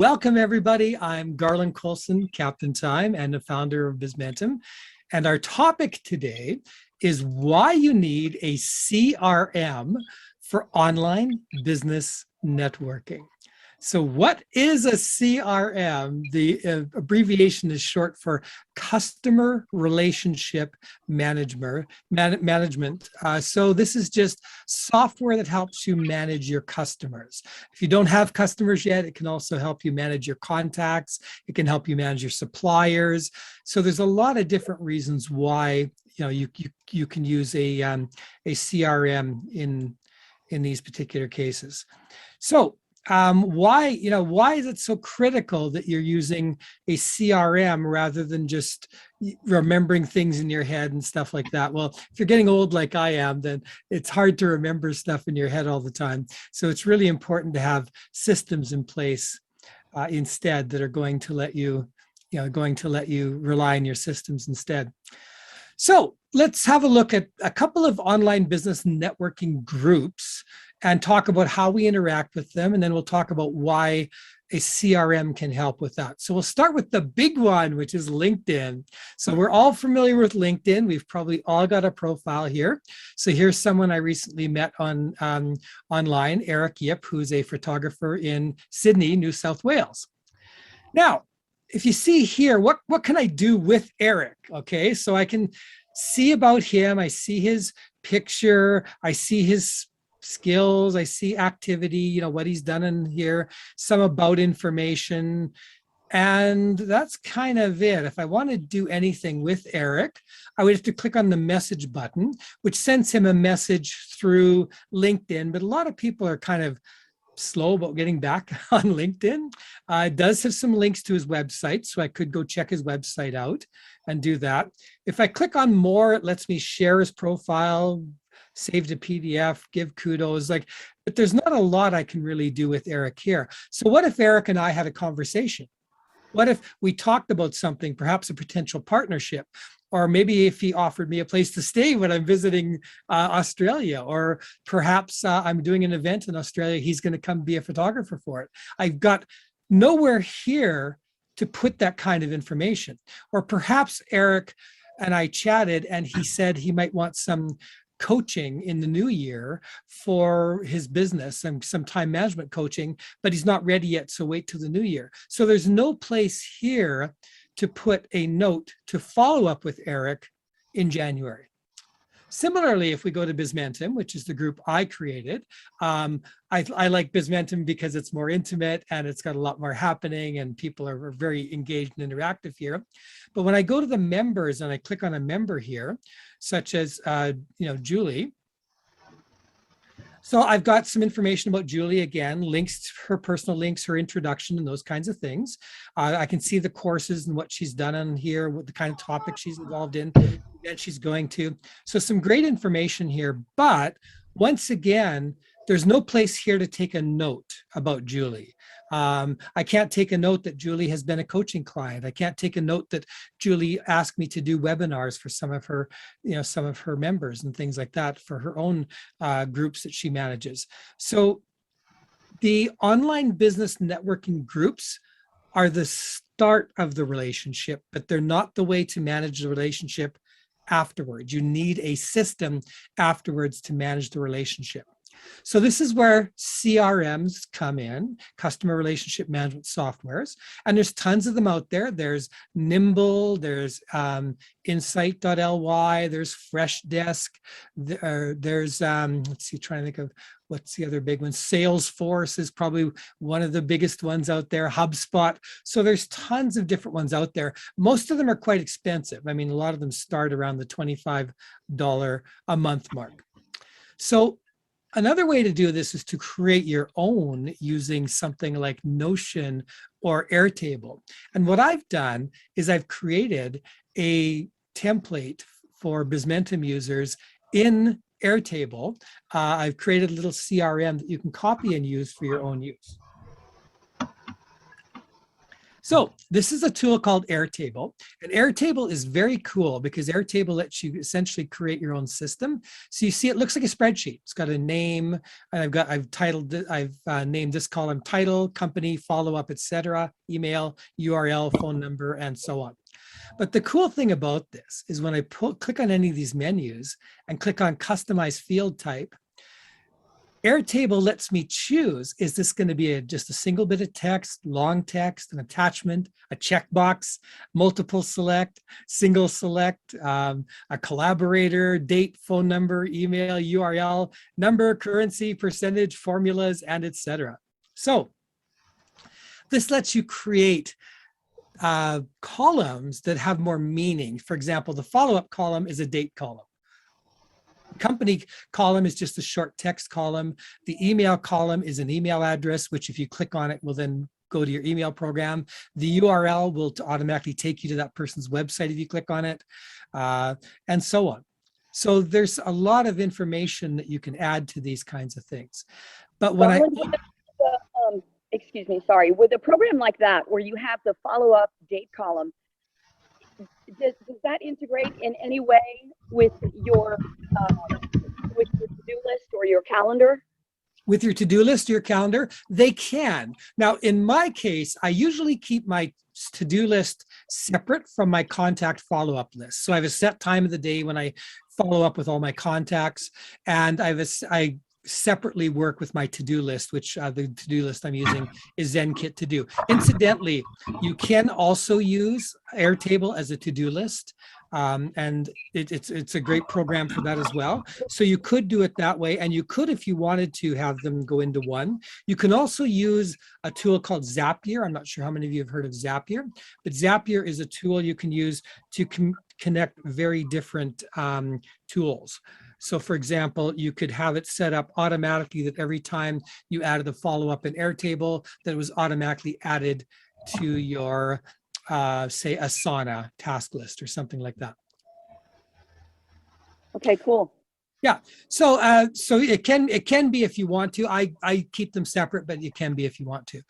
Welcome, everybody. I'm Garland Coulson, Captain Time, and the founder of Bizmentum. And our topic today is why you need a CRM for online business networking. So what is a CRM? The abbreviation is short for Customer Relationship Management. So this is just software that helps you manage your customers. If you don't have customers yet, it can also help you manage your contacts. It can help you manage your suppliers. So there's a lot of different reasons why you can use a CRM in these particular cases. So why is it so critical that you're using a CRM rather than just remembering things in your head and stuff like that? Well, if you're getting old like I am, then it's hard to remember stuff in your head all the time. So it's really important to have systems in place instead that are going to let you rely on your systems instead. So let's have a look at a couple of online business networking groups and talk about how we interact with them. And then we'll talk about why a CRM can help with that. So we'll start with the big one, which is LinkedIn. So we're all familiar with LinkedIn. We've probably all got a profile here. So here's someone I recently met on online, Eric Yip, who's a photographer in Sydney, New South Wales. Now, if you see here, what can I do with Eric? Okay, so I can see about him. I see his picture. I see his skills. I see activity, what he's done in here, some about information. And that's kind of it. If I want to do anything with Eric, I would have to click on the message button, which sends him a message through LinkedIn. But a lot of people are kind of slow about getting back on LinkedIn. It does have some links to his website, so I could go check his website out and do that. If I click on more, it lets me share his profile, save to PDF, give kudos, but there's not a lot I can really do with Eric here. So what if Eric and I had a conversation? What if we talked about something, perhaps a potential partnership? Or maybe if he offered me a place to stay when I'm visiting Australia, or perhaps I'm doing an event in Australia, he's going to come be a photographer for it. I've got nowhere here to put that kind of information. Or perhaps Eric and I chatted and he said he might want some coaching in the new year for his business and some time management coaching, but he's not ready yet, so wait till the new year. So there's no place here to put a note to follow up with Eric in January. Similarly, if we go to Bizmentum, which is the group I created, I like Bizmentum because it's more intimate and it's got a lot more happening and people are very engaged and interactive here. But when I go to the members and I click on a member here, such as Julie, so I've got some information about Julie, again, links, her personal links, her introduction, and those kinds of things. I can see the courses and what she's done on here, what the kind of topics she's involved in, that she's going to. So some great information here, but once again, there's no place here to take a note about Julie. I can't take a note that Julie has been a coaching client. I can't take a note that Julie asked me to do webinars for some of her members and things like that for her own groups that she manages. So the online business networking groups are the start of the relationship, but they're not the way to manage the relationship afterwards. You need a system afterwards to manage the relationship. So this is where CRMs come in, customer relationship management softwares, and there's tons of them out there. There's Nimble, there's Insight.ly, there's Freshdesk, there's, let's see, trying to think of what's the other big one. Salesforce is probably one of the biggest ones out there, HubSpot. So there's tons of different ones out there. Most of them are quite expensive. I mean, a lot of them start around the $25 a month mark. So another way to do this is to create your own using something like Notion or Airtable. And what I've done is I've created a template for Bizmentum users in Airtable. I've created a little CRM that you can copy and use for your own use. So this is a tool called Airtable, and Airtable is very cool because Airtable lets you essentially create your own system. So you see, it looks like a spreadsheet. It's got a name, and I've named this column title, company, follow-up, etc., email, URL, phone number, and so on. But the cool thing about this is when I click on any of these menus and click on customize field type, Airtable lets me choose, is this going to be just a single bit of text, long text, an attachment, a checkbox, multiple select, single select, a collaborator, date, phone number, email, URL, number, currency, percentage, formulas, and etc. So this lets you create columns that have more meaning. For example, the follow-up column is a date column. Company column is just a short text column. The email column is an email address, which if you click on it will then go to your email program. The URL will automatically take you to that person's website if you click on it, and so on. So there's a lot of information that you can add to these kinds of things. But when excuse me, sorry, with a program like that where you have the follow-up date column, does that integrate in any way with your to-do list or your calendar? With your to-do list, your calendar, they can. Now, in my case, I usually keep my to-do list separate from my contact follow-up list. So I have a set time of the day when I follow up with all my contacts, and I separately work with my to-do list, which the to-do list I'm using is ZenKit to do. Incidentally, you can also use Airtable as a to-do list, and it's a great program for that as well. So you could do it that way, and you could, if you wanted to, have them go into one. You can also use a tool called Zapier. I'm not sure how many of you have heard of Zapier, but Zapier is a tool you can use to connect very different tools. So for example, you could have it set up automatically that every time you added a follow-up in Airtable, that it was automatically added to your, say, Asana task list or something like that. Okay, cool. Yeah, so it can be if you want to. I keep them separate, but it can be if you want to.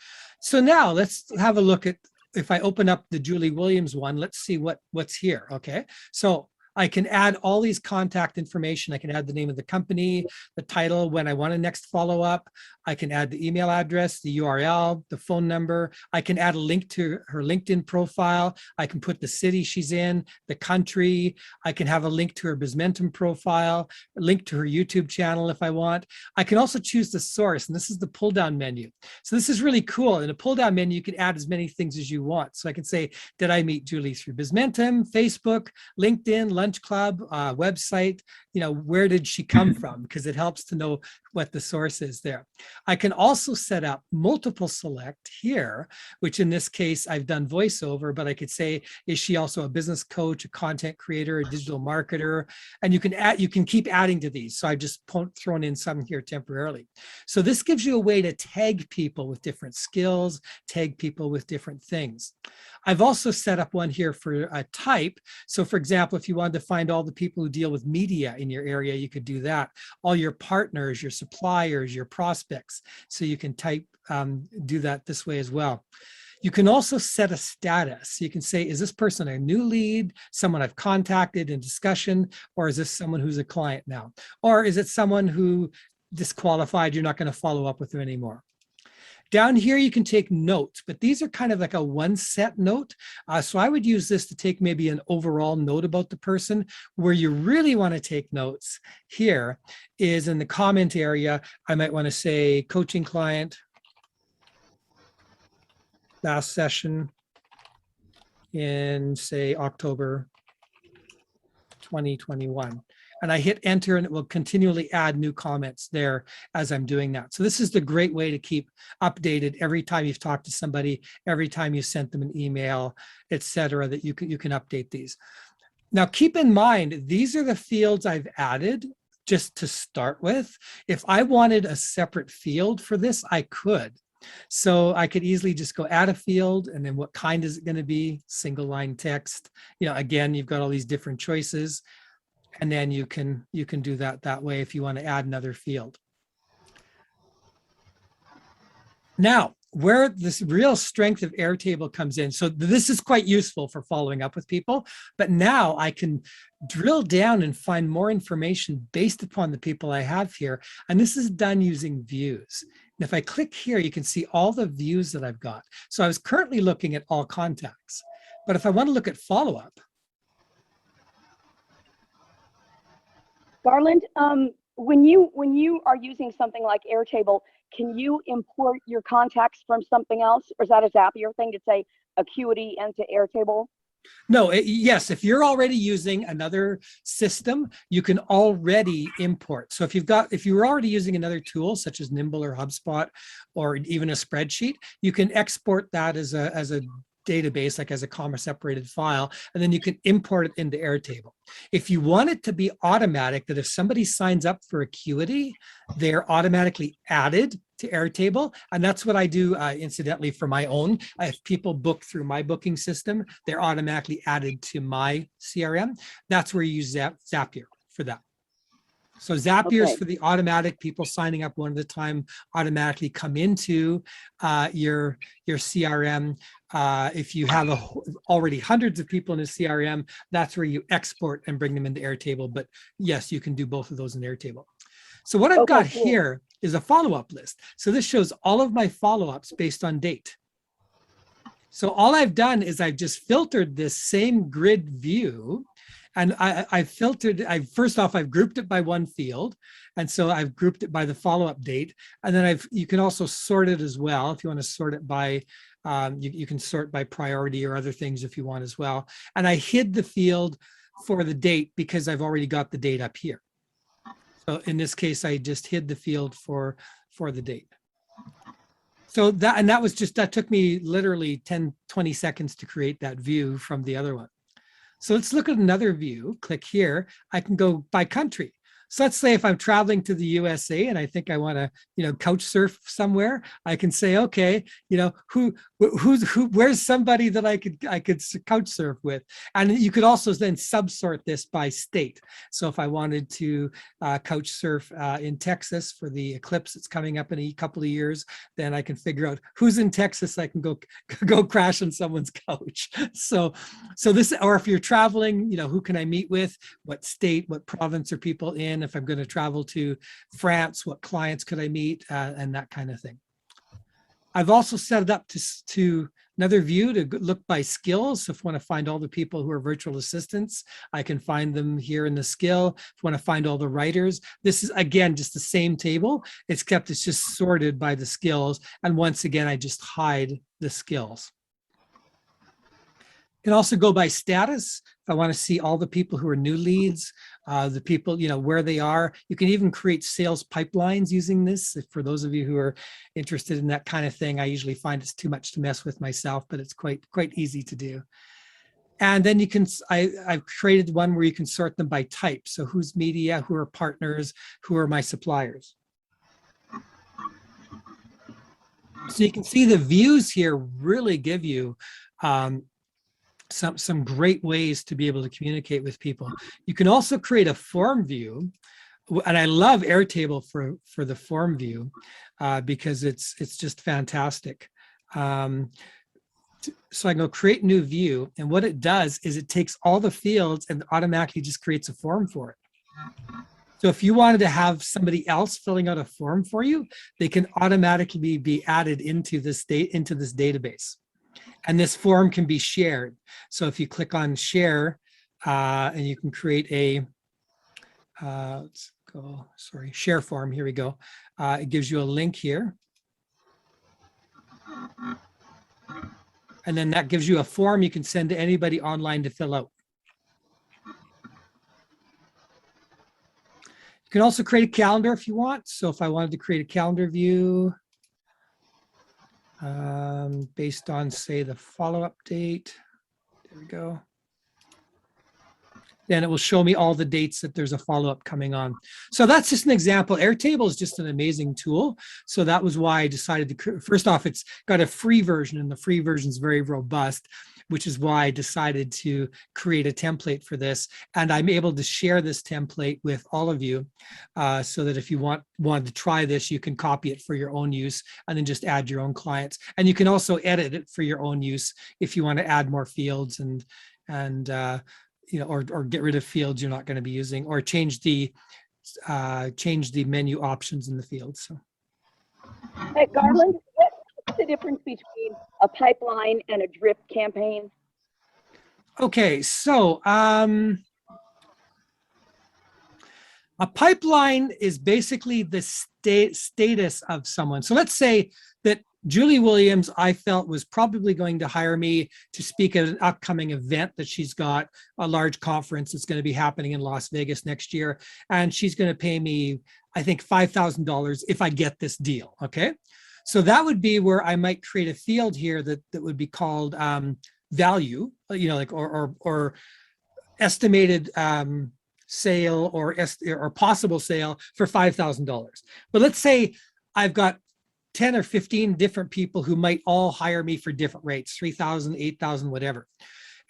So now let's have a look at, if I open up the Julie Williams one, let's see what's here. Okay, so I can add all these contact information. I can add the name of the company, the title, when I want a next follow up. I can add the email address, the URL, the phone number. I can add a link to her LinkedIn profile. I can put the city she's in, the country. I can have a link to her Bizmentum profile, a link to her YouTube channel if I want. I can also choose the source, and this is the pull down menu. So this is really cool. In a pull down menu, you can add as many things as you want. So I can say, did I meet Julie through Bizmentum, Facebook, LinkedIn, Lunch Club, website? You know, where did she come from? Because it helps to know what the source is there. I can also set up multiple select here, which in this case, I've done voiceover, but I could say, is she also a business coach, a content creator, a digital marketer? And you can keep adding to these. So I've just thrown in some here temporarily. So this gives you a way to tag people with different skills, tag people with different things. I've also set up one here for a type. So for example, if you wanted to find all the people who deal with media in your area, you could do that. All your partners, your suppliers, your prospects. So you can do that this way as well. You can also set a status. You can say, is this person a new lead, someone I've contacted in discussion, or is this someone who's a client now? Or is it someone who disqualified, you're not going to follow up with them anymore? Down here, you can take notes, but these are kind of like a one set note. So I would use this to take maybe an overall note about the person. Where you really want to take notes here is in the comment area. I might want to say coaching client, last session in, say, October 2021. And I hit enter and it will continually add new comments there as I'm doing that. So this is the great way to keep updated every time you've talked to somebody, every time you sent them an email, etc., that you can update these. Now, keep in mind, these are the fields I've added just to start with. If I wanted a separate field for this, I could. So I could easily just go add a field, and then what kind is it going to be? Single line text. You know, again, you've got all these different choices. And then you can do that way if you want to add another field. Now, where this real strength of Airtable comes in. So this is quite useful for following up with people, but now I can drill down and find more information based upon the people I have here. And this is done using views. And if I click here, you can see all the views that I've got. So I was currently looking at all contacts, but if I want to look at follow-up. Garland, when you are using something like Airtable, can you import your contacts from something else, or is that a Zapier thing to say Acuity into Airtable? No, yes, if you're already using another system, you can already import. So if you're already using another tool such as Nimble or HubSpot or even a spreadsheet, you can export that as a database, like as a comma separated file, and then you can import it into Airtable. If you want it to be automatic, that if somebody signs up for Acuity, they're automatically added to Airtable. And that's what I do, incidentally, for my own. If people book through my booking system, they're automatically added to my CRM. That's where you use Zapier for that. So Zapier is for the automatic people signing up one at a time, automatically come into your CRM. If you have already hundreds of people in a CRM, that's where you export and bring them into Airtable. But yes, you can do both of those in Airtable. So what I've got here is a follow-up list. So this shows all of my follow-ups based on date. So all I've done is I've just filtered this same grid view. And first off, I've grouped it by one field. And so I've grouped it by the follow-up date. And then you can also sort it as well. If you want to sort it by, you can sort by priority or other things if you want as well. And I hid the field for the date because I've already got the date up here. So in this case, I just hid the field for the date. So that took me literally 10, 20 seconds to create that view from the other one. So let's look at another view. Click here. I can go by country. So let's say if I'm traveling to the USA and I think I want to, couch surf somewhere, I can say, okay, where's somebody that I could couch surf with? And you could also then subsort this by state. So if I wanted to couch surf in Texas for the eclipse that's coming up in a couple of years, then I can figure out who's in Texas. I can go crash on someone's couch. So this, or if you're traveling, who can I meet with? What state, what province are people in? If I'm going to travel to France, what clients could I meet, and that kind of thing. I've also set it up to another view to look by skills. So if I want to find all the people who are virtual assistants, I can find them here in the skill. If I want to find all the writers, this is, again, just the same table, except it's just sorted by the skills. And once again, I just hide the skills. You can also go by status. If I want to see all the people who are new leads, the people, where they are. You can even create sales pipelines using this. For those of you who are interested in that kind of thing, I usually find it's too much to mess with myself, but it's quite easy to do. And then I've created one where you can sort them by type. So who's media, who are partners, who are my suppliers. So you can see the views here really give you some great ways to be able to communicate with people. You can also create a form view, and I love Airtable for the form view because it's just fantastic. So I can go create new view, and what it does is it takes all the fields and automatically just creates a form for it. So if you wanted to have somebody else filling out a form for you, they can automatically be added into this database. And this form can be shared. So if you click on share, and you can create a, share form, here we go. It gives you a link here. And then that gives you a form you can send to anybody online to fill out. You can also create a calendar if you want. So if I wanted to create a calendar view, based on, say, the follow-up date. There we go. Then it will show me all the dates that there's a follow-up coming on. So that's just an example. Airtable is just an amazing tool. So that was why I decided to, first off, it's got a free version, and the free version is very robust. which is why I decided to create a template for this. And I'm able to share this template with all of you so that if you want to try this, you can copy it for your own use and then just add your own clients. And you can also edit it for your own use if you want to add more fields and or get rid of fields you're not going to be using, or change the menu options in the fields. So. Hey, Garland, what's the difference between a pipeline and a drip campaign? Okay, so a pipeline is basically the status of someone. So let's say that Julie Williams, I felt, was probably going to hire me to speak at an upcoming event that she's got, a large conference that's going to be happening in Las Vegas next year. And she's going to pay me, I think, $5,000 if I get this deal, okay? So that would be where I might create a field here that would be called value, or estimated sale or possible sale for $5,000. But let's say I've got 10 or 15 different people who might all hire me for different rates, 3,000, 8,000, whatever.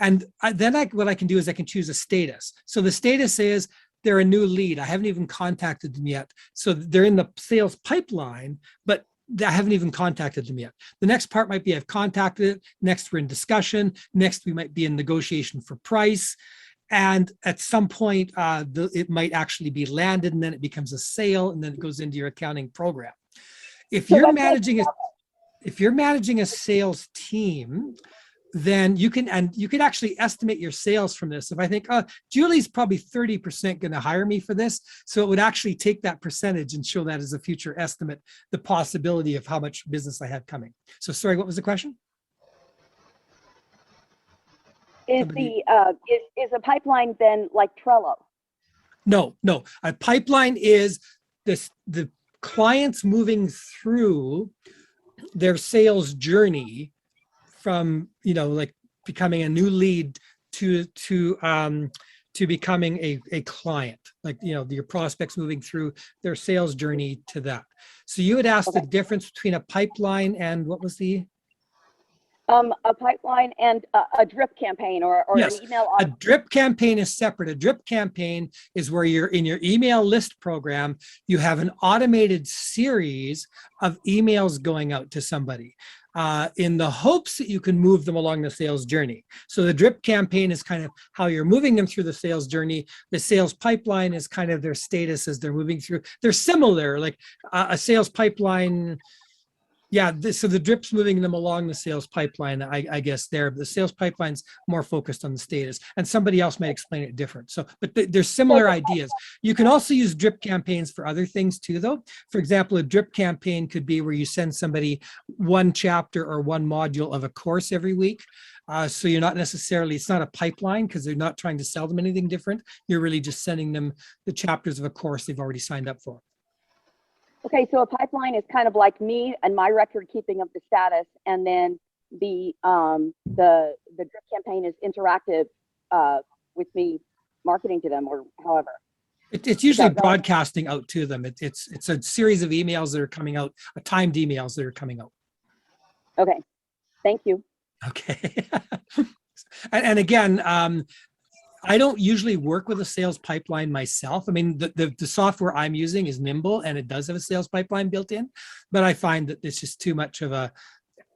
And then what I can do is I can choose a status. So the status is they're a new lead. I haven't even contacted them yet. So they're in the sales pipeline, but I haven't even contacted them yet. The next part might be I've contacted it. Next, we're in discussion. Next, we might be in negotiation for price. And at some point, it might actually be landed, and then it becomes a sale, and then it goes into your accounting program. If you're managing a sales team, then you can actually estimate your sales from this. If I think, Julie's probably 30% going to hire me for this, so it would actually take that percentage and show that as a future estimate, the possibility of how much business I had coming. So sorry, what was the question? Is a pipeline then like Trello? No. A pipeline is the clients moving through their sales journey from like becoming a new lead to becoming a client, like your prospects moving through their sales journey to that. So you would ask the difference between a pipeline and what was the a pipeline and a drip campaign or yes, an email. A drip campaign is separate. A drip campaign is where you're in your email list program, you have an automated series of emails going out to somebody in the hopes that you can move them along the sales journey. So the drip campaign is kind of how you're moving them through the sales journey. The sales pipeline is kind of their status as they're moving through. They're similar, like a sales pipeline. Yeah, so the drip's moving them along the sales pipeline, I guess there. The sales pipeline's more focused on the status, and somebody else might explain it different. So, but there's similar ideas. You can also use drip campaigns for other things too, though. For example, a drip campaign could be where you send somebody one chapter or one module of a course every week. So you're not necessarily, it's not a pipeline because they're not trying to sell them anything different. You're really just sending them the chapters of a course they've already signed up for. Okay, so a pipeline is kind of like me and my record keeping of the status, and then the drip campaign is interactive with me marketing to them or however. It's usually broadcasting out to them. It's a series of emails that are coming out, timed emails that are coming out. Okay, thank you. Okay, and again, I don't usually work with a sales pipeline myself. I mean, the software I'm using is Nimble, and it does have a sales pipeline built in, but I find that it's just too much of a,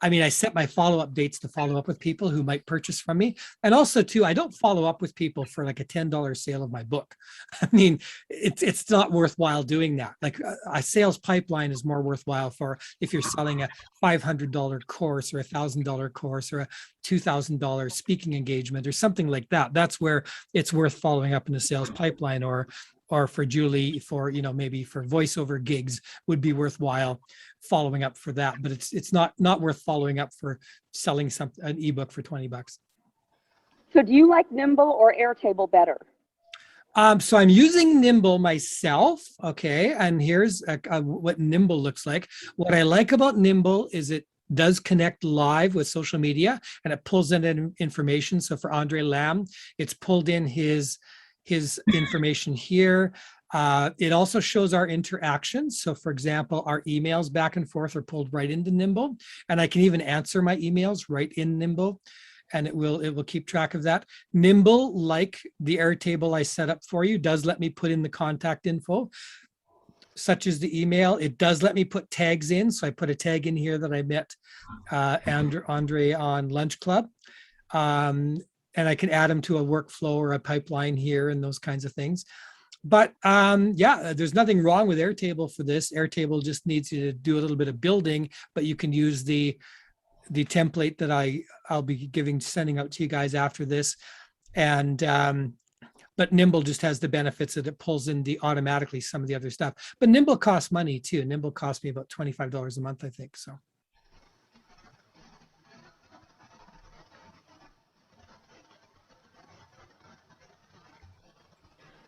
I mean, I set my follow-up dates to follow up with people who might purchase from me. And also too, I don't follow up with people for like a $10 sale of my book. I mean, it's not worthwhile doing that. Like a sales pipeline is more worthwhile for if you're selling a $500 course or $1,000 course or a $2,000 speaking engagement or something like that. That's where it's worth following up in the sales pipeline, or for Julie, for maybe for voiceover gigs would be worthwhile following up for that, but it's not worth following up for selling an ebook for $20. So do you like Nimble or Airtable better? So I'm using Nimble myself, okay, and here's what Nimble looks like. What I like about Nimble is it does connect live with social media, and it pulls in information. So for Andre Lam, it's pulled in his information here. It also shows our interactions. So for example, our emails back and forth are pulled right into Nimble, and I can even answer my emails right in Nimble. and it will keep track of that. Nimble, like the Airtable I set up for you, does let me put in the contact info, such as the email. It does let me put tags in. So I put a tag in here that I met Andre on Lunch Club. And I can add them to a workflow or a pipeline here and those kinds of things. But yeah, there's nothing wrong with Airtable for this. Airtable just needs you to do a little bit of building, but you can use the template that I'll be sending out to you guys after this. And but Nimble just has the benefits that it pulls in automatically some of the other stuff. But Nimble costs money too. Nimble costs me about $25 a month, I think. So.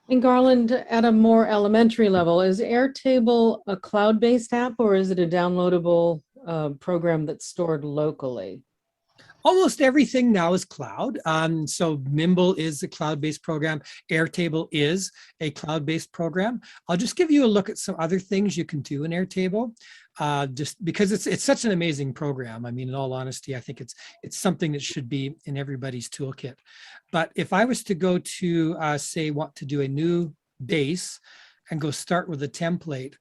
In Garland, at a more elementary level, is Airtable a cloud-based app or is it a downloadable program that's stored locally? Almost everything now is cloud. So Nimble is a cloud-based program. Airtable is a cloud-based program. I'll just give you a look at some other things you can do in Airtable, just because it's such an amazing program. I mean, in all honesty, I think it's something that should be in everybody's toolkit. But if I was to go to say want to do a new base and go start with a template,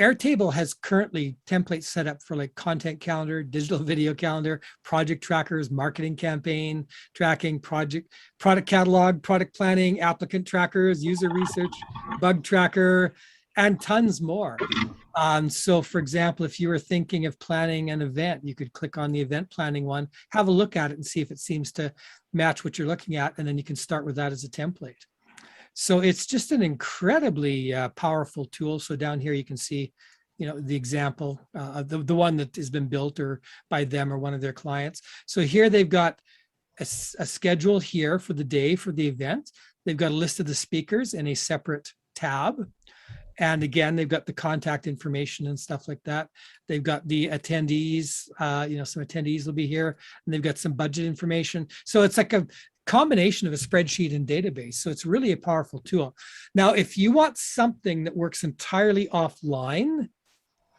Airtable has currently templates set up for like content calendar, digital video calendar, project trackers, marketing campaign tracking, product catalog, product planning, applicant trackers, user research, bug tracker, and tons more. So for example, if you were thinking of planning an event, you could click on the event planning one, have a look at it and see if it seems to match what you're looking at. And then you can start with that as a template. So it's just an incredibly powerful tool. So down here, you can see, the example, the one that has been built or by them or one of their clients. So here they've got a schedule here for the day for the event. They've got a list of the speakers in a separate tab. And again, they've got the contact information and stuff like that. They've got the attendees, some attendees will be here, and they've got some budget information. So it's like a combination of a spreadsheet and database. So it's really a powerful tool. Now, if you want something that works entirely offline,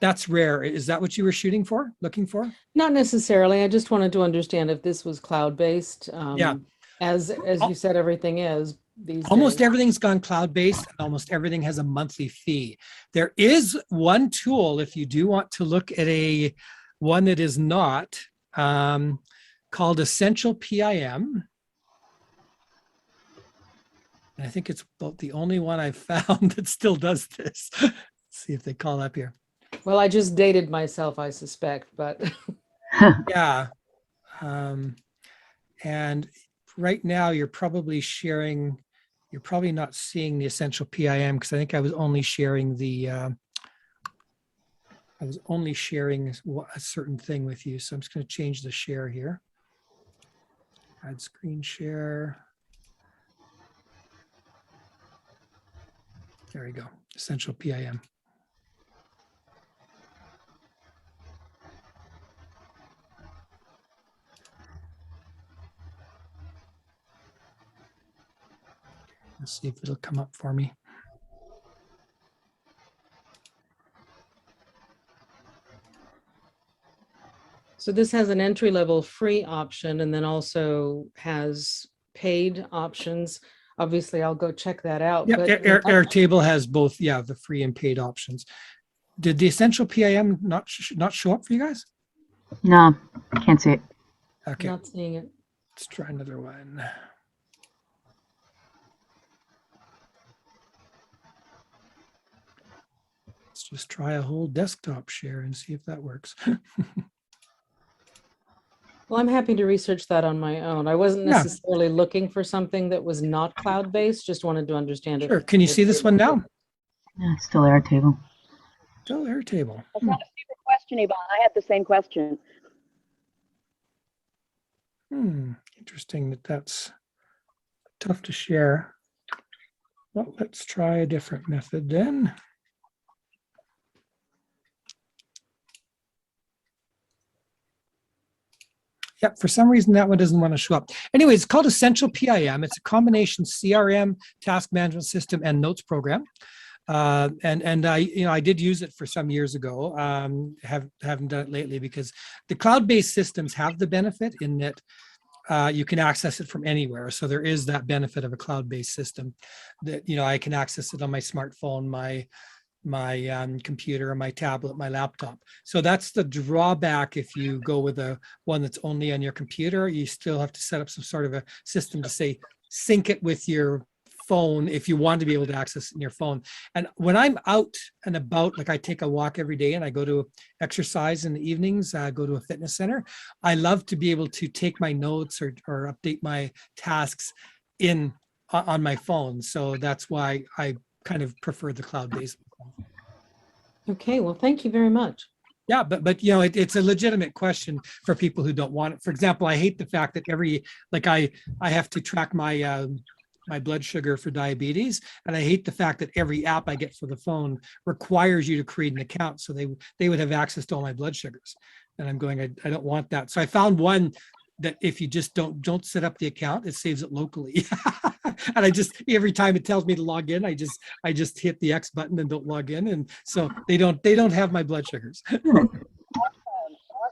that's rare. Is that what you were looking for? Not necessarily. I just wanted to understand if this was cloud-based. Yeah. As you said, everything is these almost days. Everything's gone cloud-based, and almost everything has a monthly fee. There is one tool, if you do want to look at one that is not, called Essential PIM. And I think it's about the only one I've found that still does this. Let's see if they call up here. Well, I just dated myself, I suspect, but. Yeah. And right now you're probably not seeing the Essential PIM because I think I was only sharing a certain thing with you. So I'm just going to change the share here. Add screen share. There we go, Essential PIM. Let's see if it'll come up for me. So this has an entry-level free option and then also has paid options. Obviously, I'll go check that out. Yeah, But Airtable has both, the free and paid options. Did the Essential PIM not show up for you guys? No, can't see it. Okay, not seeing it. let's try another one. Let's just try a whole desktop share and see if that works. Well, I'm happy to research that on my own. I wasn't necessarily looking for something that was not cloud-based, just wanted to understand it. Sure, can you see this one now? Yeah, it's still Airtable. Still Airtable. That's not a stupid question, Yvonne. I had the same question. Interesting that's tough to share. Well, let's try a different method then. Yep, for some reason that one doesn't want to show up. Anyway, it's called Essential PIM. It's a combination CRM, task management system, and notes program. And I did use it for some years ago. Haven't done it lately because the cloud-based systems have the benefit in that you can access it from anywhere. So there is that benefit of a cloud-based system that, I can access it on my smartphone, my computer, my tablet, my laptop. So that's the drawback. If you go with one that's only on your computer, you still have to set up some sort of a system to say, sync it with your phone if you want to be able to access it in your phone. And when I'm out and about, like I take a walk every day and I go to exercise in the evenings, go to a fitness center, I love to be able to take my notes or update my tasks on my phone. So that's why I kind of prefer the cloud-based. Okay, well, thank you very much. Yeah, but it's a legitimate question for people who don't want it. For example, I hate the fact that I have to track my blood sugar for diabetes, and I hate the fact that every app I get for the phone requires you to create an account, so they would have access to all my blood sugars. And I'm going, I don't want that. So I found one that if you just don't set up the account, it saves it locally. And every time it tells me to log in, I just hit the X button and don't log in, and so they don't have my blood sugars.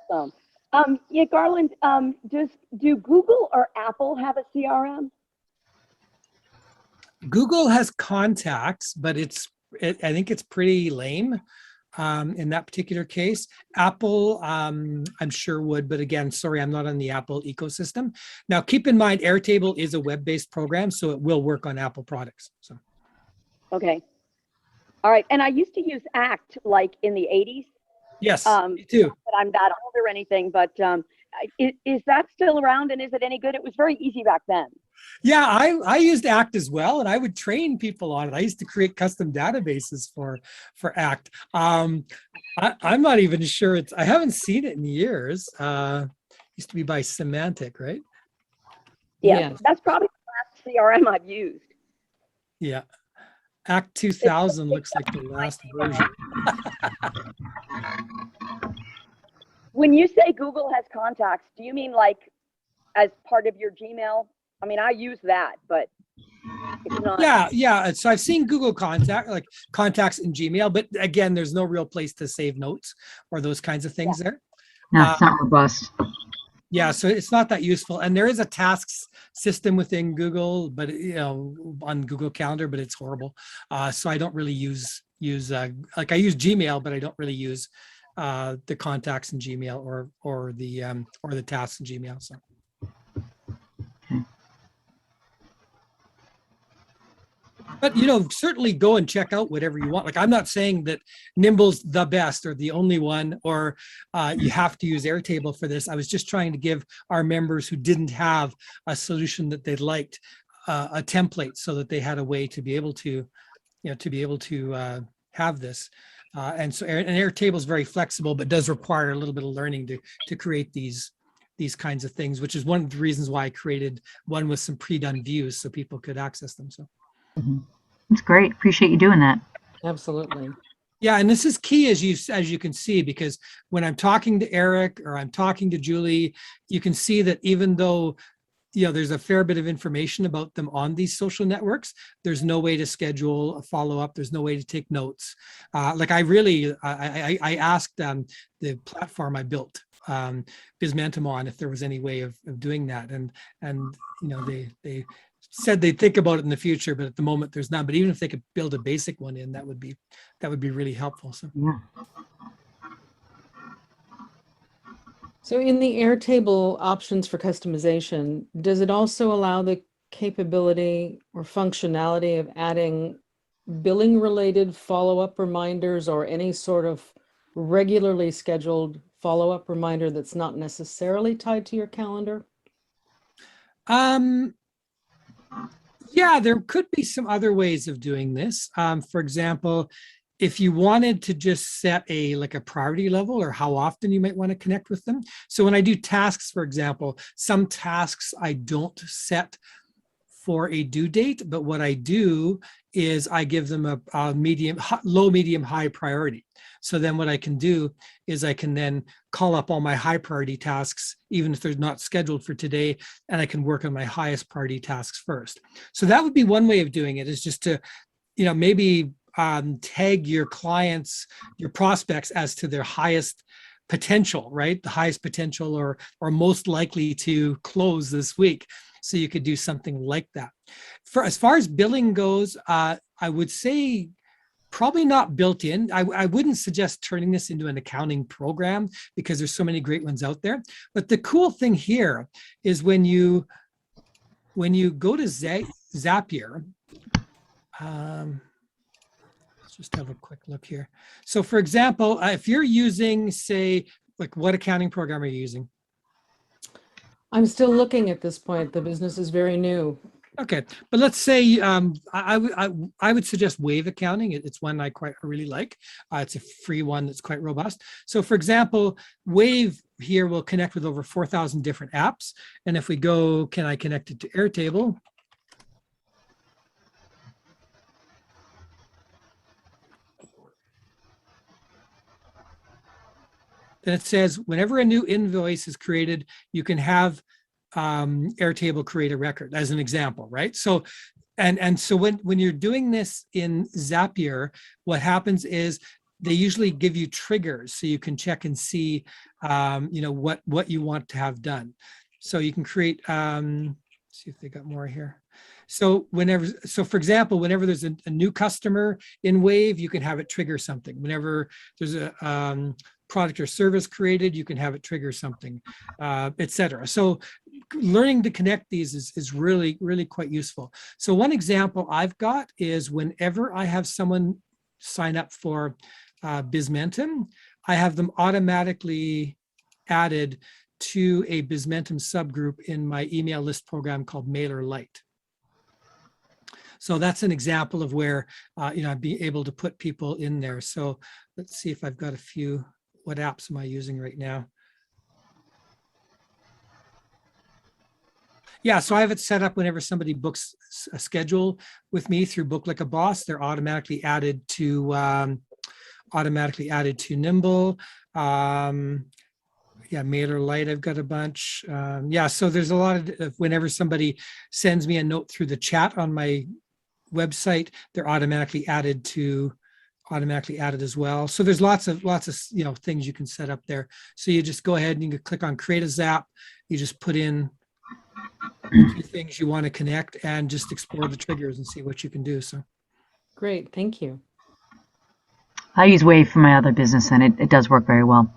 Awesome. Yeah, Garland, do Google or Apple have a CRM? Google has contacts, but I think it's pretty lame in that particular case. Apple, I'm sure would, but again, sorry, I'm not on the Apple ecosystem. Now, keep in mind, Airtable is a web-based program, so it will work on Apple products. So. Okay. All right. And I used to use Act like in the 80s. Yes, me too. Not that I'm that old or anything, but is that still around, and is it any good? It was very easy back then. Yeah, I used ACT as well, and I would train people on it. I used to create custom databases for ACT. I'm not even sure I haven't seen it in years. Used to be by Semantic, right? Yeah, Yes. That's probably the last CRM I've used. Yeah, ACT 2000 looks like the last version. When you say Google has contacts, do you mean like as part of your Gmail? I mean, I use that, but it's not. Yeah. So I've seen Google contacts in Gmail, but again, there's no real place to save notes or those kinds of things there. No, it's not robust. Yeah, so it's not that useful. And there is a tasks system within Google, but on Google Calendar, but it's horrible. So I don't really use I use Gmail, but I don't really use the contacts in Gmail or the tasks in Gmail. So. But certainly go and check out whatever you want. Like, I'm not saying that Nimble's the best or the only one, or you have to use Airtable for this. I was just trying to give our members who didn't have a solution that they liked a template, so that they had a way to be able to, have this. And Airtable is very flexible, but does require a little bit of learning to create these kinds of things, which is one of the reasons why I created one with some pre-done views so people could access them. So. That's great. Appreciate you doing that. Absolutely. Yeah, and this is key, as you can see, because when I'm talking to Eric or I'm talking to Julie, you can see that even though there's a fair bit of information about them on these social networks, there's no way to schedule a follow-up. There's no way to take notes. I asked the platform I built, Bizmentum, on if there was any way of doing that, and they said they'd think about it in the future, but at the moment there's none. But even if they could build a basic one in, that would be really helpful. So. Yeah. So in the Airtable options for customization, does it also allow the capability or functionality of adding billing related follow-up reminders or any sort of regularly scheduled follow-up reminder that's not necessarily tied to your calendar? Yeah, there could be some other ways of doing this. For example, if you wanted to just set a priority level or how often you might want to connect with them. So when I do tasks, for example, some tasks I don't set for a due date, but what I do is I give them a low, medium, high priority. So then what I can do is I can then call up all my high priority tasks, even if they're not scheduled for today, and I can work on my highest priority tasks first. So that would be one way of doing it, is just to, maybe tag your clients, your prospects, as to their highest potential, right? The highest potential or most likely to close this week. So you could do something like that. For as far as billing goes, I would say probably not built in. I wouldn't suggest turning this into an accounting program because there's so many great ones out there. But the cool thing here is when you go to Zapier, let's just have a quick look here. So for example, if you're using, say, like what accounting program are you using? I'm still looking at this point. The business is very new. Okay, but let's say I would suggest Wave Accounting. It's one I really like. It's a free one that's quite robust. So for example, Wave here will connect with over 4,000 different apps. And if we go, can I connect it to Airtable? Then it says, whenever a new invoice is created, you can have Airtable create a record as an example, right? So, and so when you're doing this in Zapier, what happens is they usually give you triggers so you can check and see, what you want to have done. So you can create, see if they got more here. So for example, whenever there's a new customer in Wave, you can have it trigger something. Whenever there's a product or service created, you can have it trigger something, etc. So learning to connect these is really, really quite useful. So one example I've got is whenever I have someone sign up for Bizmentum, I have them automatically added to a Bizmentum subgroup in my email list program called MailerLite. So that's an example of where, I'd be able to put people in there. So let's see if I've got a few. What apps am I using right now? Yeah, so I have it set up whenever somebody books a schedule with me through Book Like a Boss, they're automatically added to Nimble. Yeah, MailerLite, I've got a bunch. Yeah, so there's a lot of, whenever somebody sends me a note through the chat on my website, they're automatically added as well. So there's lots of things you can set up there. So you just go ahead and you can click on create a Zap. You just put in the things you want to connect and just explore the triggers and see what you can do. So Great, thank you. I use Wave for my other business, and it does work very well.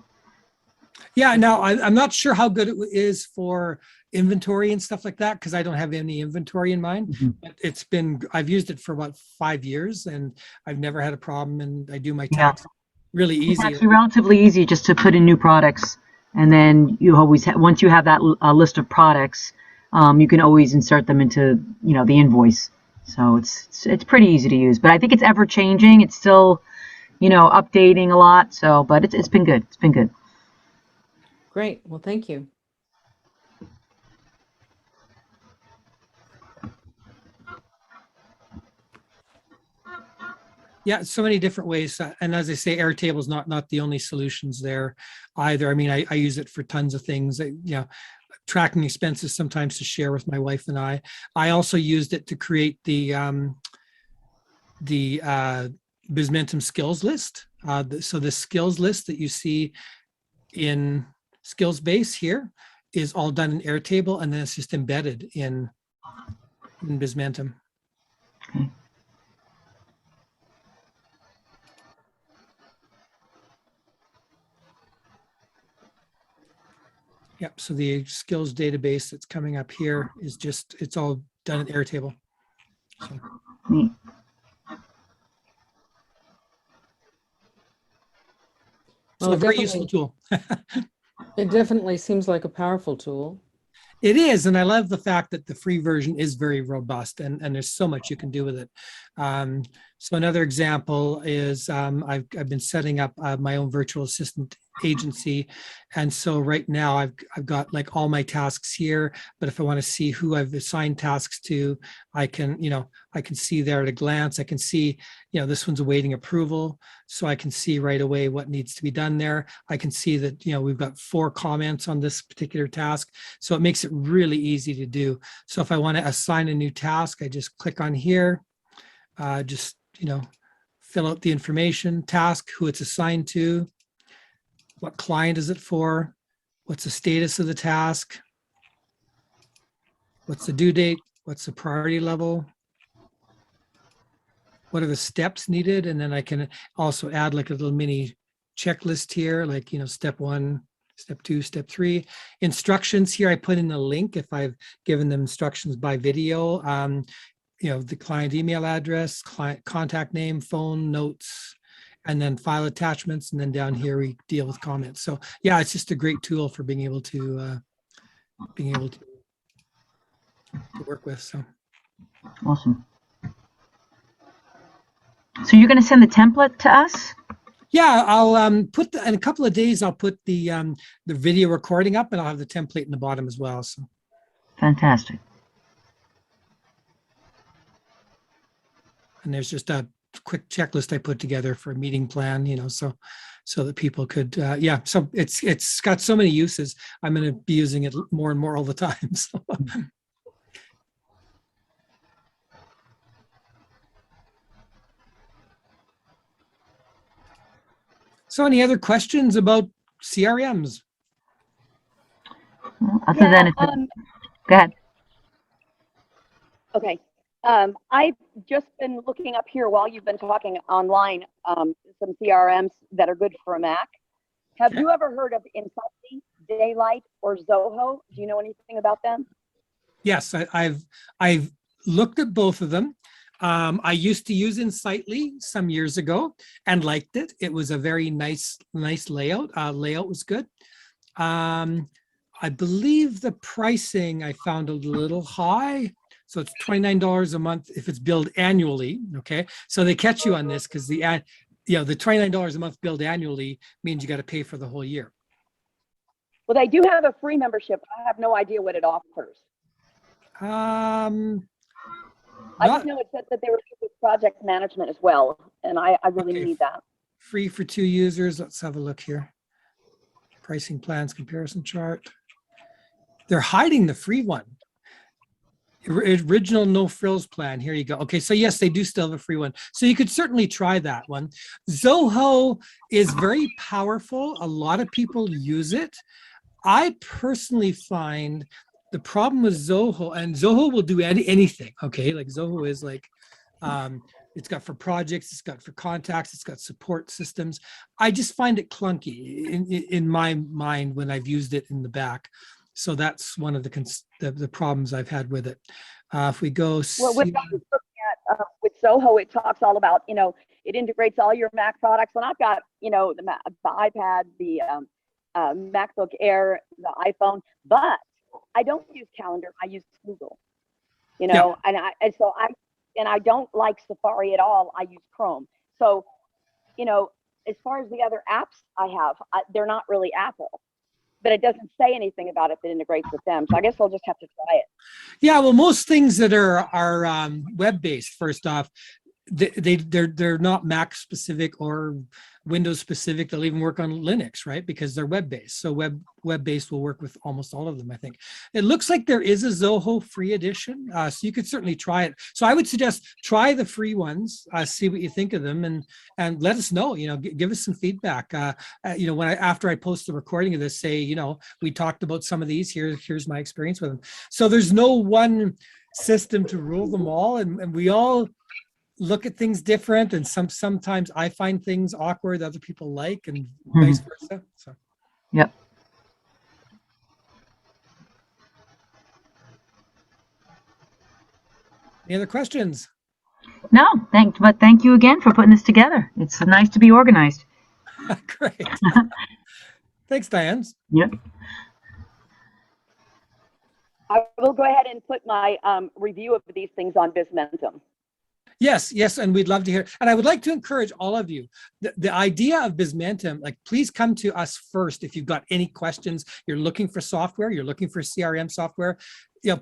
yeah, now I'm not sure how good it is for inventory and stuff like that because I don't have any inventory in mind. Mm-hmm. But I've used it for about 5 years and I've never had a problem, and I do my tax really easy. It's actually relatively easy just to put in new products, and then you always once you have that list of products, you can always insert them into the invoice. So it's pretty easy to use. But I think it's ever changing. It's still updating a lot. So, but it's been good. It's been good. Great, well, thank you. Yeah, so many different ways. And as I say, Airtable is not the only solutions there either. I mean, I use it for tons of things. Tracking expenses sometimes to share with my wife and I. I also used it to create the Bizmentum skills list. So the skills list that you see in Skills Base here is all done in Airtable, and then it's just embedded in Bizmentum. Okay. Yep. So the skills database that's coming up here is it's all done in Airtable. So. Neat. So a very useful tool. It definitely seems like a powerful tool. It is, and I love the fact that the free version is very robust, and there's so much you can do with it. So another example is I've been setting up my own virtual assistant agency, and so right now I've got like all my tasks here. But if I want to see who I've assigned tasks to, I can see there at a glance. I can see this one's awaiting approval, so I can see right away what needs to be done there. I can see that we've got 4 comments on this particular task, so it makes it really easy to do. So if I want to assign a new task, I just click on here, just fill out the information, task, who it's assigned to, what client is it for? What's the status of the task? What's the due date? What's the priority level? What are the steps needed? And then I can also add like a little mini checklist here, like, step 1, step 2, step 3. Instructions here, I put in a link if I've given them instructions by video. The client email address, client contact name, phone, notes, and then file attachments. And then down here, we deal with comments. So yeah, it's just a great tool for being able to work with. So Awesome. So you're going to send the template to us? yeah, I'll put in a couple of days. I'll put the video recording up, and I'll have the template in the bottom as well. So fantastic. And there's just a quick checklist I put together for a meeting plan, so that people could, So it's got so many uses. I'm going to be using it more and more all the time. So. So any other questions about CRMs? Other than it's go ahead. Okay. I've just been looking up here while you've been talking online, some CRMs that are good for a Mac. Have you ever heard of Insightly, Daylight, or Zoho? Do you know anything about them? Yes, I've looked at both of them. I used to use Insightly some years ago and liked it. It was a very nice layout. Layout was good. I believe the pricing I found a little high. So it's $29 a month if it's billed annually. Okay. So they catch you on this because the $29 a month billed annually means you got to pay for the whole year. Well, they do have a free membership. I have no idea what it offers. I just know it said that they were good with project management as well. And I really need that. Free for 2 users. Let's have a look here. Pricing plans, comparison chart. They're hiding the free one. Original no frills plan. Here you go. Okay, so yes, they do still have a free one. So you could certainly try that one. Zoho is very powerful. A lot of people use it. I personally find the problem with Zoho, and Zoho will do anything. Okay, like Zoho is like, it's got for projects, it's got for contacts, it's got support systems. I just find it clunky in my mind when I've used it in the back. So that's one of the problems I've had with it. If we go, well, with Zoho, it talks all about, it integrates all your Mac products, and I've got, the iPad, the MacBook Air, the iPhone, but I don't use Calendar. I use Google, and I don't like Safari at all. I use Chrome. So, as far as the other apps I have, they're not really Apple. But it doesn't say anything about it that integrates with them. So I guess I'll just have to try it. Yeah, well, most things that are web-based, first off, they're not Mac specific or Windows specific. They'll even work on Linux, right? Because they're web-based. So web-based will work with almost all of them, I think. It looks like there is a Zoho free edition, so you could certainly try it. So I would suggest try the free ones, see what you think of them, and let us know. Give us some feedback. After I post the recording of this, say, we talked about some of these. Here's my experience with them. So there's no one system to rule them all, and we all look at things different, and sometimes I find things awkward other people like, and vice versa. So yep. Any other questions? No, but thank you again for putting this together. It's nice to be organized. Great. Thanks, Diane. Yep. I will go ahead and put my review of these things on Bizmentum. Yes, and we'd love to hear. And I would like to encourage all of you, the idea of Bizmentum, please come to us first if you've got any questions. You're looking for software, you're looking for CRM software.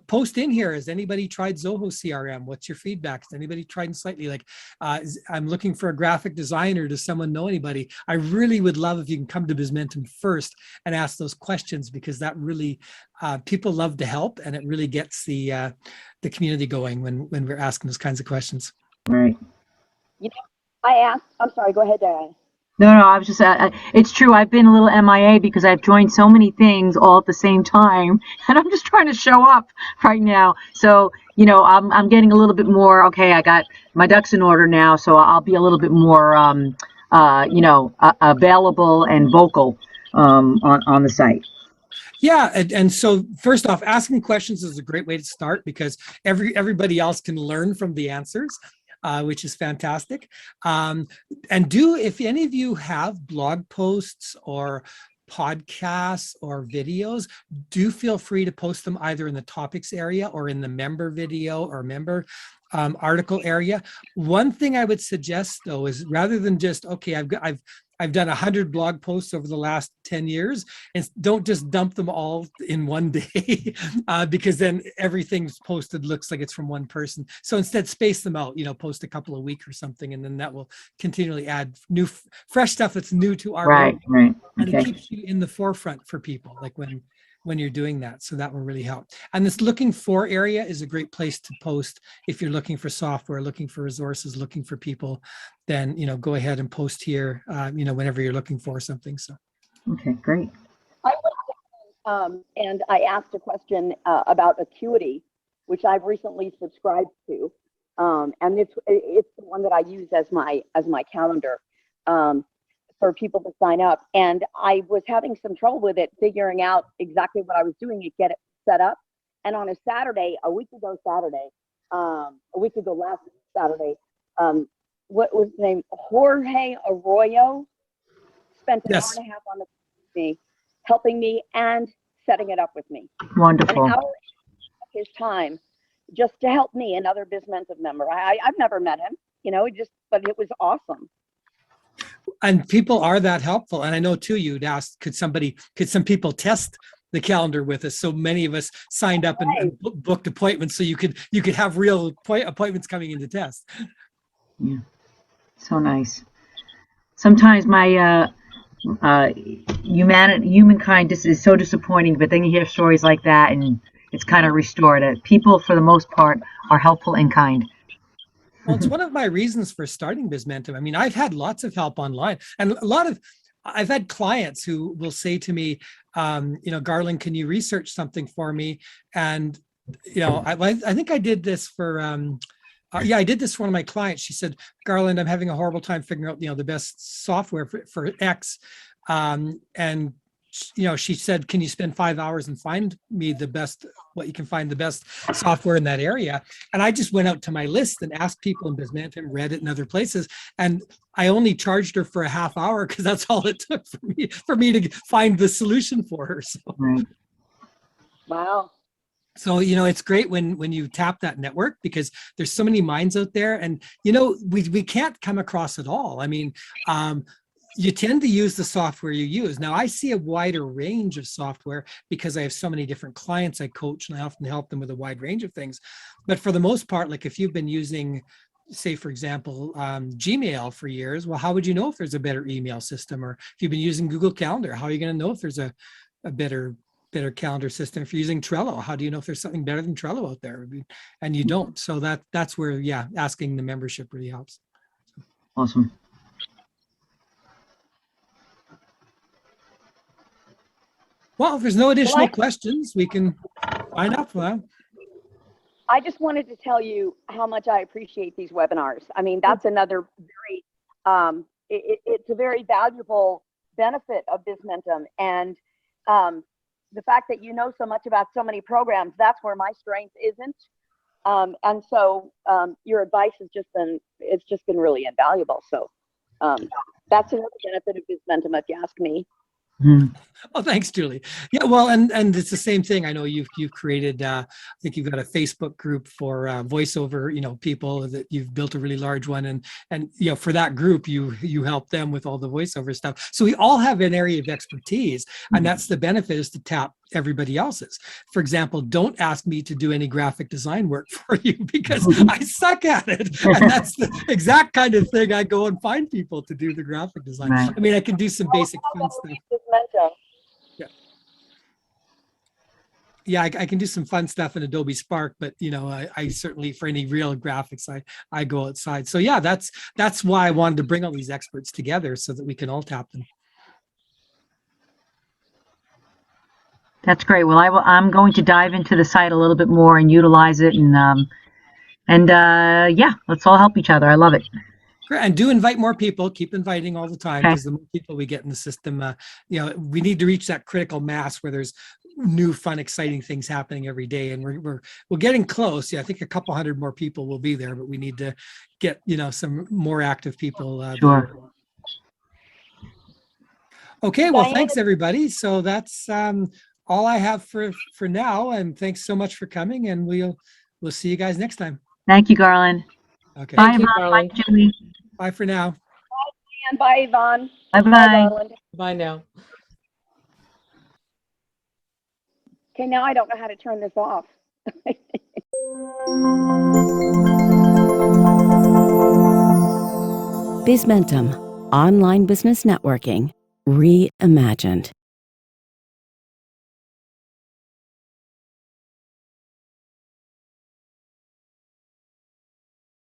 Post in here, has anybody tried Zoho CRM? What's your feedback? Has anybody tried Insightly? I'm looking for a graphic designer. Does someone know anybody? I really would love if you can come to Bizmentum first and ask those questions, because that really, people love to help, and it really gets the community going when we're asking those kinds of questions. Right. I asked, I'm sorry, go ahead, Diane. No, I was just, it's true. I've been a little MIA because I've joined so many things all at the same time, and I'm just trying to show up right now. So, I'm getting a little bit more, okay, I got my ducks in order now, so I'll be a little bit more, available and vocal on the site. Yeah, and so first off, asking questions is a great way to start because everybody else can learn from the answers, which is fantastic. And if any of you have blog posts or podcasts or videos, do feel free to post them either in the topics area or in the member video or member article area. One thing I would suggest though is rather than just, okay, I've done 100 blog posts over the last 10 years, and don't just dump them all in one day because then everything's posted looks like it's from one person. So instead space them out, post a couple a week or something, and then that will continually add new, fresh stuff that's new to our Right. and Okay. it keeps you in the forefront for people, like when you're doing that. So that will really help. And this looking for area is a great place to post if you're looking for software, looking for resources, looking for people. Then go ahead and post here. Whenever you're looking for something. So. Okay, great. And I asked a question about Acuity, which I've recently subscribed to, and it's the one that I use as my calendar for people to sign up. And I was having some trouble with it, figuring out exactly what I was doing to get it set up. And on a week ago last Saturday, what was his name? Jorge Arroyo spent an hour and a half on the me, helping me and setting it up with me. Wonderful. An hour of his time just to help me, another Bizmentum member. I've never met him, but it was awesome. And people are that helpful. And I know too, you'd asked, could some people test the calendar with us? So many of us signed up and booked appointments so you could have real appointments coming in to test. Yeah, so nice. Sometimes my humankind is so disappointing, but then you hear stories like that and it's kind of restored. People, for the most part, are helpful and kind. Well, it's one of my reasons for starting Bizmentum. I mean, I've had lots of help online, and I've had clients who will say to me, Garland, can you research something for me? And, I think I did this for, I did this for one of my clients. She said, Garland, I'm having a horrible time figuring out, the best software for X. And she said, can you spend 5 hours and find me the best software in that area? And I just went out to my list and asked people in Bizmentum, Reddit, and other places. And I only charged her for a half hour because that's all it took for me to find the solution for her. So. Right. Wow. So, it's great when you tap that network because there's so many minds out there, and, we can't come across it all. I mean, you tend to use the software you use. Now, I see a wider range of software because I have so many different clients I coach, and I often help them with a wide range of things. But for the most part, like if you've been using, say, for example, Gmail for years, well, how would you know if there's a better email system? Or if you've been using Google Calendar, how are you going to know if there's a better calendar system? If you're using Trello, how do you know if there's something better than Trello out there? And you don't. So that's where, asking the membership really helps. Awesome. Well, if there's no additional questions, we can sign up for that. I just wanted to tell you how much I appreciate these webinars. I mean, that's another very, it's a very valuable benefit of Bizmentum. And the fact that you know so much about so many programs, that's where my strength isn't. And so your advice has just been really invaluable. So that's another benefit of Bizmentum, if you ask me. Oh, thanks, Julie. Yeah, well, and it's the same thing. I know you've created. I think you've got a Facebook group for voiceover, people that you've built a really large one, and for that group, you help them with all the voiceover stuff. So we all have an area of expertise, and that's the benefit, is to tap everybody else's. For example, don't ask me to do any graphic design work for you because I suck at it, and that's the exact kind of thing I go and find people to do the graphic design. Right. I mean, I can do some basic fun stuff. Bizmentum. Yeah. Yeah, I can do some fun stuff in Adobe Spark, but I certainly, for any real graphics, I go outside. So yeah, that's why I wanted to bring all these experts together so that we can all tap them. That's great. Well, I'm going to dive into the site a little bit more and utilize it, and yeah, let's all help each other. I love it. Great. And do invite more people. Keep inviting all the time, Okay. because the more people we get in the system, we need to reach that critical mass where there's new, fun, exciting things happening every day. And we're getting close. Yeah, I think a couple hundred more people will be there, but we need to get some more active people. Sure. Okay. Well, Diana- thanks everybody. So that's all I have for now. And thanks so much for coming. And we'll see you guys next time. Thank you, Garland. Okay. Bye, Thank you, Yvonne. Bye, Garland. Julie. Bye for now. And bye, Yvonne. Bye-bye. Bye, Garland. Bye now. Okay, now I don't know how to turn this off. Bizmentum, online business networking, reimagined.